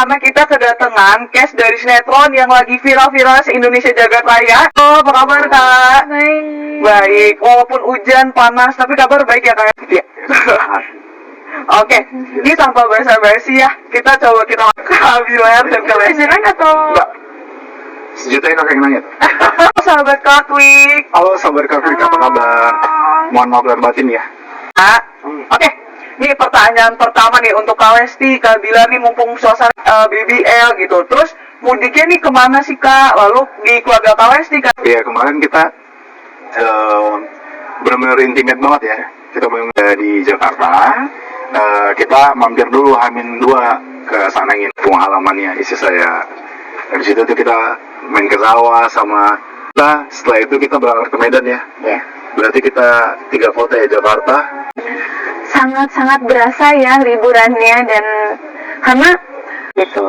karena kita kedatangan cast dari sinetron yang lagi viral-viral se-Indonesia jagat raya. Oh, apa kabar Kak? Baik. Baik, walaupun hujan, panas, tapi kabar baik ya Kak? Iya. Oke, ini tanpa basa-basi ya, kita coba kita Kak Bilar dan Kak Lesti. Beneran atau? Enggak. Sejuta kakak yang nanya. Sahabat Kak Kwik. Halo sahabat kakak, apa kabar? Mohon maaf lahir batin ya. Oke, ini pertanyaan pertama nih untuk Kak Lesti, Kak Bilar nih mumpung suasana BBL gitu. Terus mudiknya nih kemana sih Kak? Lalu di keluarga Kak Lesti Kak? Iya, kemarin kita benar-benar intimate banget ya. Kita benar di Jakarta. Kita mampir dulu H-2 ke Sanangin, halamannya istri saya. Dari situ tuh kita main ke sawah sama kita. Setelah itu kita berangkat ke Medan ya. Iya. Berarti kita 3 kota ya, Jakarta. Sangat-sangat berasa ya liburannya, dan karena gitu.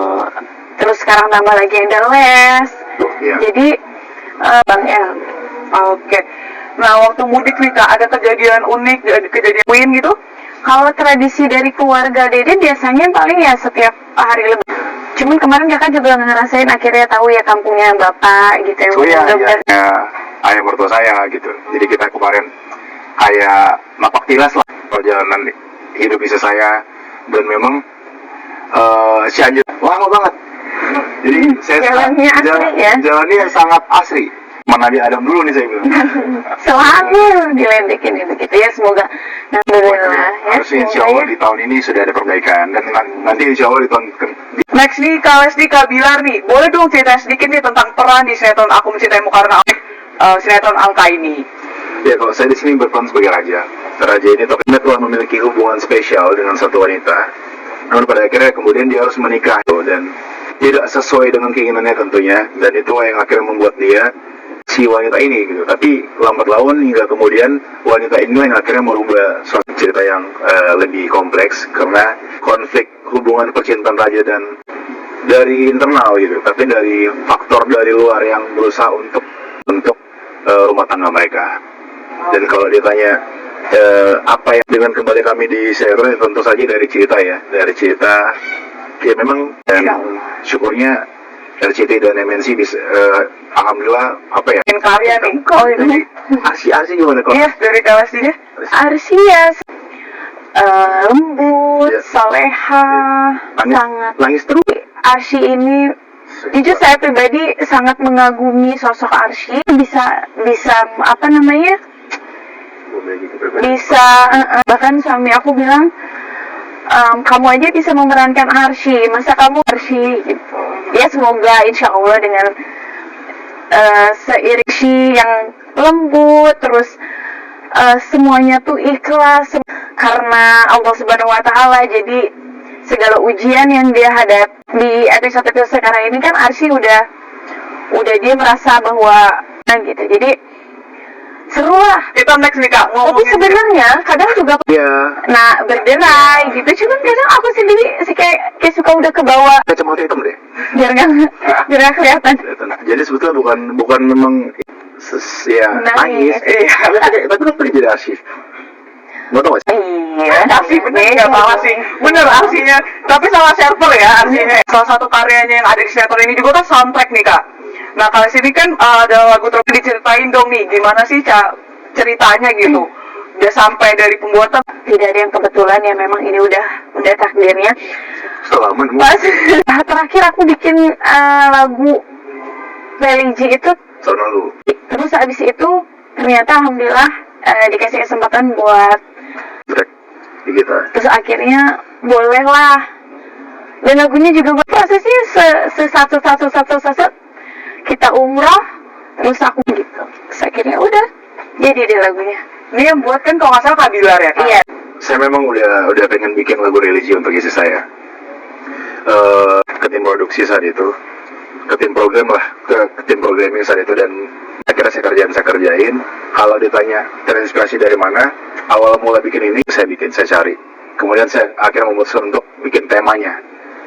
Terus sekarang tambah lagi ada les. Iya. Jadi Bang El. Oke. Nah, waktu mudik nih Kak, ada kejadian unik, kejadian Queen gitu? Kalau tradisi dari keluarga Dede biasanya paling ya setiap hari lebih. Cuman kemarin kakak juga ngerasain akhirnya tahu ya kampungnya bapak gitu yang Iya, dokter. ya, ayah mertua saya gitu. Jadi kita kemarin kayak napak tilas lah perjalanan hidup istri saya, dan memang Cianjur lama banget. Jadi saya Jalannya asri ya? Jalannya sangat asri. Mana Nabi Adam dulu nih saya bilang. Selalu diledekin itu gitu ya, semoga alhamdulillah ya. Harusnya insya Allah di tahun ini sudah ada perbaikan, dan nanti insya Allah di tahun Next nih Kak Lesti, Kak Bilar nih, boleh dong cerita sedikit nih tentang peran di sinetron Aku Mencintaimu karena sinetron Alka ini. Ya, kalau saya di sini berperan sebagai raja. Raja ini tokohnya telah memiliki hubungan spesial dengan satu wanita. Namun pada akhirnya kemudian dia harus menikah dan tidak sesuai dengan keinginannya tentunya, dan itu yang akhirnya membuat dia si wanita ini gitu. Tapi lambat laun hingga kemudian wanita ini yang akhirnya merubah suatu cerita yang lebih kompleks karena konflik hubungan percintaan raja dan dari internal gitu, tapi dari faktor dari luar yang berusaha untuk rumah tangga mereka. Dan kalau ditanya apa yang dengan kembali kami di sinetron, tentu saja dari cerita ya, ya memang, dan syukurnya RCT dan MNC bisa alhamdulillah apa ya, Bikin karya nih. Oh jadi ini Arsi gimana kok? Iya, dari Kak Lesti deh. Arsia lembut, Ya. soleha, sangat. Nangis terus. Arsi ini jujur saya pribadi sangat mengagumi sosok Arsi. Bisa apa namanya? Bisa bahkan suami aku bilang, kamu aja bisa memerankan Arsi, masa kamu Arsi gitu. Ya semoga insya Allah dengan seiring Arsi yang lembut, terus semuanya tuh ikhlas karena Allah Subhanahu Wa Taala. Jadi segala ujian yang dia hadapi di episode sekarang ini kan Arsi udah dia merasa bahwa gitu. Jadi seru lah. Kita next nih Kak, Tapi ngomongin sebenarnya kadang juga Ya, berderai gitu. Cuman kadang aku sendiri sih kayak suka udah ke bawah kacamata hitam deh. biar nggak kelihatan. Jadi sebetulnya bukan memang ya nangis. Nangis. Tapi kan pergi jadi arsip. Mau tau gak sih? Iya. Arsi bener nggak salah sih, bener arsinya. Tapi salah server ya arsinya. Salah satu karyanya yang ada di sinetron ini juga kan soundtrack nih Kak. Nah kalau sini kan ada lagu terus, diceritain dong nih gimana sih ceritanya gitu. Udah sampai dari pembuatan. Tidak ada yang kebetulan ya, memang ini udah takdirnya. Selamat. Pas terakhir aku bikin lagu religi itu, Tahun lalu. terus abis itu ternyata alhamdulillah dikasih kesempatan buat Track di kita. terus akhirnya boleh lah, dan lagunya juga prosesnya satu kita umroh terus aku gitu, terus akhirnya udah jadi deh lagunya. Ini yang buat kan kalau nggak salah Kak Bilar ya Kak? Iya. Saya memang udah pengen bikin lagu religi untuk istri saya. Ke tim produksi saat itu, ke tim programming saat itu, dan akhirnya saya kerjain. Kalau ditanya terinspirasi dari mana, awal mula bikin ini saya cari. Kemudian saya akhirnya memutuskan untuk bikin temanya.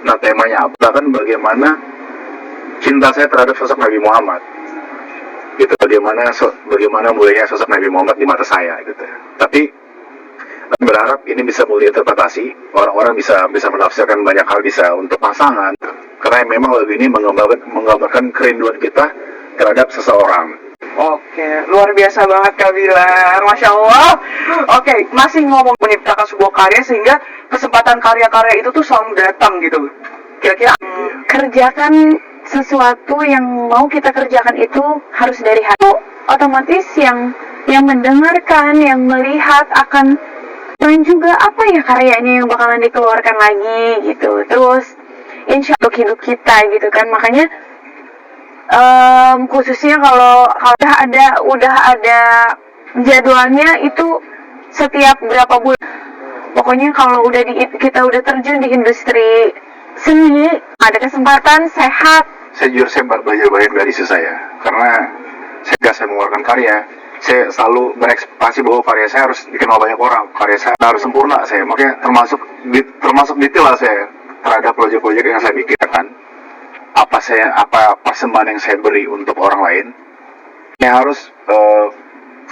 Nah temanya apa? Kan bagaimana cinta saya terhadap sosok Nabi Muhammad. Gitu, bagaimana mulianya sosok Nabi Muhammad di mata saya gitu. Tapi berharap ini bisa multi interpretasi, orang-orang bisa menafsirkan banyak hal, bisa untuk pasangan, karena memang lagu ini menggambarkan kerinduan kita terhadap seseorang. Oke, luar biasa banget Kak Bilar, Masya Allah. Oke, masih ngomong menciptakan sebuah karya sehingga kesempatan karya-karya itu tuh selalu datang gitu. Kira-kira Kerjakan sesuatu yang mau kita kerjakan itu harus dari hati. Otomatis yang mendengarkan, yang melihat akan dan juga apa ya karyanya yang bakalan dikeluarkan lagi gitu. Terus insya Allah hidup kita gitu kan. Makanya khususnya kalau udah ada jadwalnya itu setiap berapa bulan. Pokoknya kalau kita udah terjun di industri seni, ada kesempatan sehat. Saya belajar banyak dari istri saya, karena saya mengeluarkan karya, saya selalu berekspektasi bahwa karya saya harus dikenal banyak orang, karya saya harus sempurna. Makanya termasuk detail lah saya terhadap proyek-proyek yang saya pikirkan. Apa persembahan yang saya beri untuk orang lain, yang harus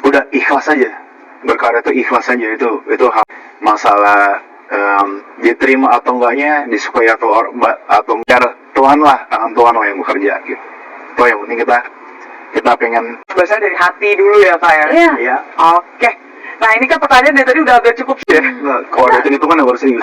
udah ikhlas aja. Berkarya itu ikhlas aja, itu hal masalah diterima atau enggaknya, disukai atau biar Tuhan lah, tangan Tuhan lah yang bekerja gitu. Itu yang penting kita pengen biasanya dari hati dulu ya Kak ya? Iya. ya. Oke. Nah ini kan pertanyaan dari tadi udah agak cukup ya. Kalau ada hitungan harus serius.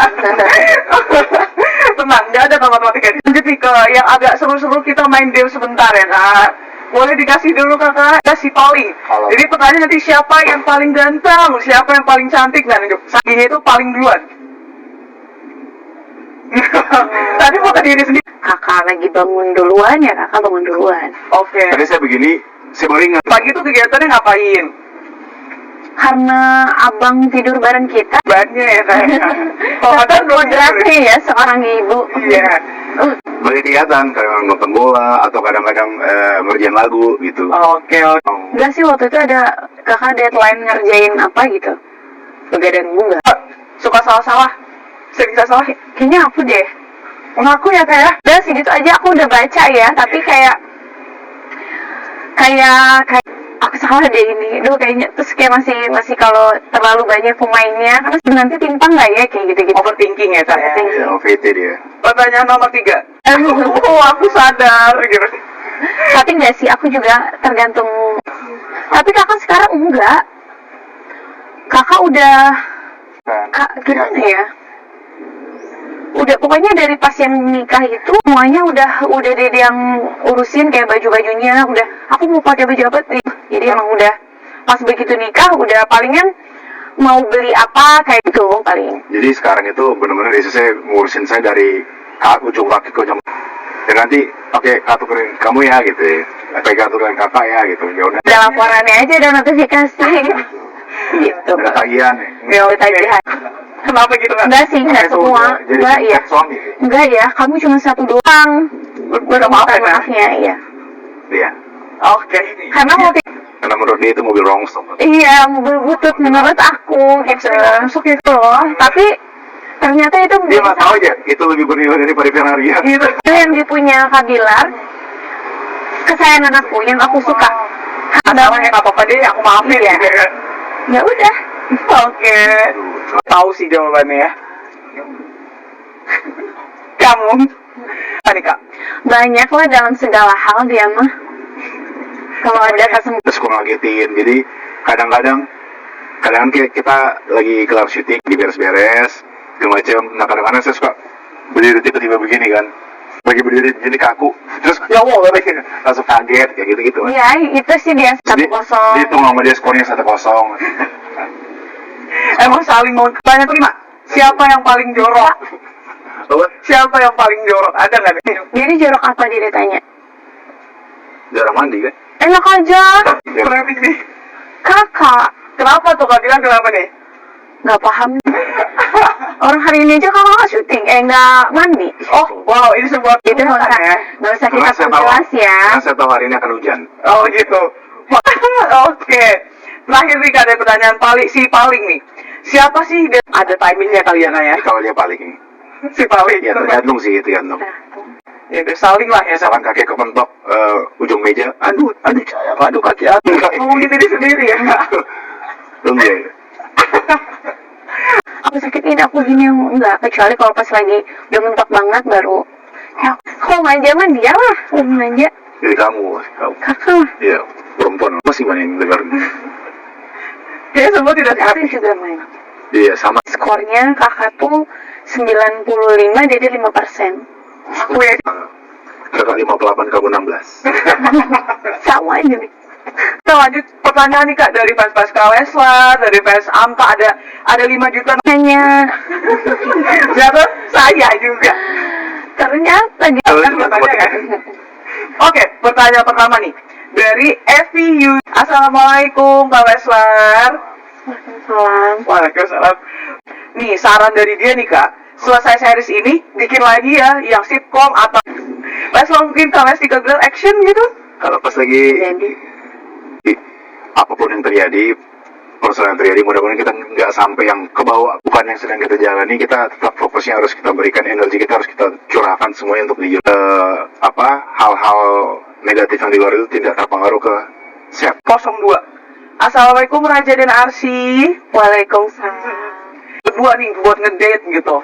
Tenang, nggak ada matematika. Lanjut nih ke yang agak seru-seru, kita main game sebentar ya Kak. Boleh dikasih dulu Kakak, kasih paling. Halo. Jadi pertanyaan nanti siapa yang paling ganteng, siapa yang paling cantik, dan sakinya itu paling duluan. Tadi mau ke diri sendiri. Kakak lagi bangun duluan ya, kakak bangun duluan. Oke. Tadi saya begini, saya baru ingat. Pagi itu kegiatannya ngapain? Karena abang tidur bareng kita. Banyak ya kayaknya. Oh, Kakak kan kodratnya ya seorang ibu. Iya. Banyak kegiatan, kadang nonton bola atau kadang-kadang ngerjain lagu gitu. Oke. Enggak sih, waktu itu ada kakak deadline ngerjain apa gitu. Begadang bunga. Suka salah-salah. Sering salah. Kayaknya aku deh. Mengaku ya kayak. Udah segitu aja aku udah baca ya, tapi kayak aku salah deh ini. Duh kayaknya terus kayak masih kalau terlalu banyak pemainnya, terus nanti timpang nggak ya kayak gitu-gitu. Overthinking ya saya. Ya, OVT dia. Pertanyaan nomor 3. Oh, aku sadar gitu. Tapi enggak sih, aku juga tergantung. Tapi kakak sekarang enggak. Kakak udah gimana ya? Udah pokoknya dari pas yang nikah itu semuanya udah Dede yang urusin, kayak baju-bajunya udah aku mau pakai baju apa nih. Jadi emang udah pas begitu nikah udah palingan mau beli apa kayak gitu paling. Jadi sekarang itu benar-benar istri saya ngurusin saya dari ujung kaki ke ujung. Dan nanti pakai kartu kredit kamu ya gitu ya. Pakai kartu kredit kakak ya gitu. Ya udah. Ada laporannya aja, ada notifikasi. Gitu. Ada tagihan ya. Ada tagihan. Kenapa gitu kan? Enggak sih, enggak Itu semua. jadi Enggak ya. suami. Enggak ya, kamu cuma satu doang. Udah maafin ya? Maafnya, iya. Iya. Oke. Karena mobil, Karena menurut dia itu mobil rongstok. iya mobil butut menurut aku gitu. Masuk gitu loh. Tapi ternyata itu Dia nggak tahu aja, itu lebih bernilai daripada Ferrari ya. Gitu. itu yang dipunya Kak Bilar, kesayangan aku, yang aku suka. Masalahnya nggak apa-apa deh, aku maafin ya. Ya udah. Oke. Tahu sih jawabannya ya. Kamu? Apa nih Kak? Banyak lah dalam segala hal dia mah. Kalau ada kesempatan. Terus gue ngagetin, jadi kadang-kadang kita lagi kelar syuting, beres-beres, segala macam. Nah kadang-kadang saya suka berdiri tiba-tiba begini kan, lagi berdiri jadi kaku, terus ya Allah langsung kaget kayak gitu-gitu. Iya, itu sih dia 1-0. Dihitung sama dia skornya 1-0. Emang saling mau tanya kelima. Siapa yang paling jorok? Apa? Siapa yang paling jorok? Ada nggak nih? Jadi jorok apa dia ditanya? Jarang mandi kan? Enak aja. Berarti nih. Kakak, Kenapa tuh Kak bilang kenapa nih? nggak paham. Orang hari ini aja kakak syuting, nggak mandi. Oh, wow, ini sebuah Itu nggak usah, ya. nggak usah kita Karena saya tahu, perjelas ya. karena saya tahu hari ini akan hujan. Oh gitu. Oke. Terakhir nih Kak, ada pertanyaan paling nih. Siapa sih ada timingnya kalian ya? Jadi kalau dia paling, Si paling. ya tergantung sih, tergantung. Ya udah saling lah ya. Misalkan kaki kepentok ujung meja, aduh sayang, aduh kaki aku. Ngomongin diri sendiri ya. Belum ya. Aku sakit ini aku gini enggak, kecuali kalau pas lagi udah mentok banget baru. Ya, kalau manja mah dia lah lebih manja. Jadi kamu. Kakak lah. Iya, perempuan masih mana yang dengar? Dia semua tidak Aku happy. juga main. Iya, sama. Skornya kakak tuh 95, jadi 5%. Aku ya. Kakak 58, kamu 16. Sama aja nih. Kita lanjut pertanyaan nih Kak, dari fans Leslar, dari fans Amka, ada 5 juta. Hanya Siapa? Saya juga. ternyata dia Kalau Kan itu bertanya kan? Oke, pertanyaan pertama nih dari FVU. Assalamualaikum Kak Leslar. salam. Waalaikumsalam. Nih saran dari dia nih Kak, selesai series ini bikin lagi ya yang sitcom atau Leslar mungkin Kak Les 3 girl action gitu. kalau pas lagi Jadi apapun yang terjadi, persoalan yang terjadi, mudah-mudahan kita nggak sampai yang ke bawah, bukan yang sedang kita jalani. Kita tetap fokusnya harus kita berikan energi, kita harus kita curahkan semuanya untuk hal-hal negatif yang di luar itu tidak terpengaruh ke sehat. 02. Assalamualaikum Raja dan Arsi. Waalaikumsalam. Berdua nih buat ngedate gitu.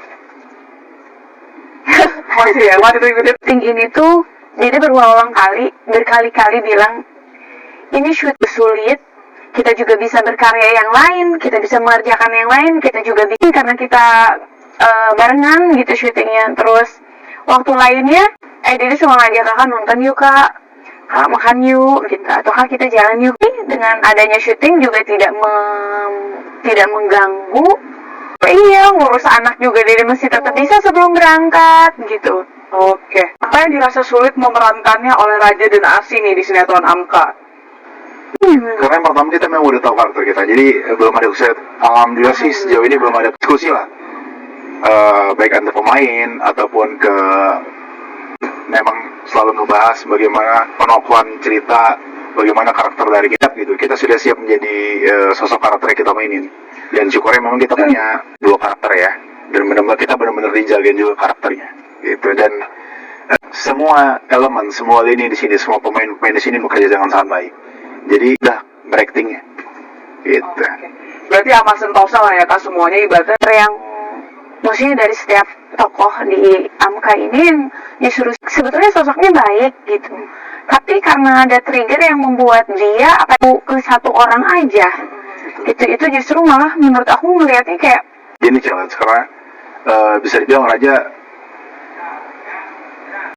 Masih ya, masih tuh ngedate. Ting ini tuh jadi berulang kali, berkali-kali bilang ini shoot sulit. Kita juga bisa berkarya yang lain, kita bisa mengerjakan yang lain, kita juga bikin karena kita barengan gitu syutingnya. Terus waktu lainnya, dia cuma ngajak kakak nonton yuk kak makan yuk gitu, atau kak kita jalan yuk. Dengan adanya syuting juga tidak mengganggu. Iya, ngurus anak juga dia masih tetap bisa sebelum berangkat gitu. Oke. Apa yang dirasa sulit memerankannya oleh Raja dan Arsi nih di sinetron Amka? Karena yang pertama kita memang udah tahu karakter kita, jadi belum ada alhamdulillah sih sejauh ini belum ada diskusi lah, baik antar pemain ataupun ke memang selalu ngebahas bagaimana penokohan cerita, bagaimana karakter dari kita gitu. Kita sudah siap menjadi sosok karakter yang kita mainin, dan syukurnya memang kita punya 2 karakter ya, dan benar-benar kita benar-benar dijagain juga karakternya gitu. Dan semua elemen, semua lini di sini, semua pemain-pemain di sini bekerja dengan sangat baik. Jadi udah beraktingnya gitu. Oke. Berarti amat sentosa lah ya Kak, semuanya ibaratnya Yang maksudnya dari setiap tokoh di Amka ini yang disuruh sebetulnya sosoknya baik gitu, tapi karena ada trigger yang membuat dia ke satu orang aja itu justru malah menurut aku melihatnya kayak Ini challenge karena bisa dibilang Raja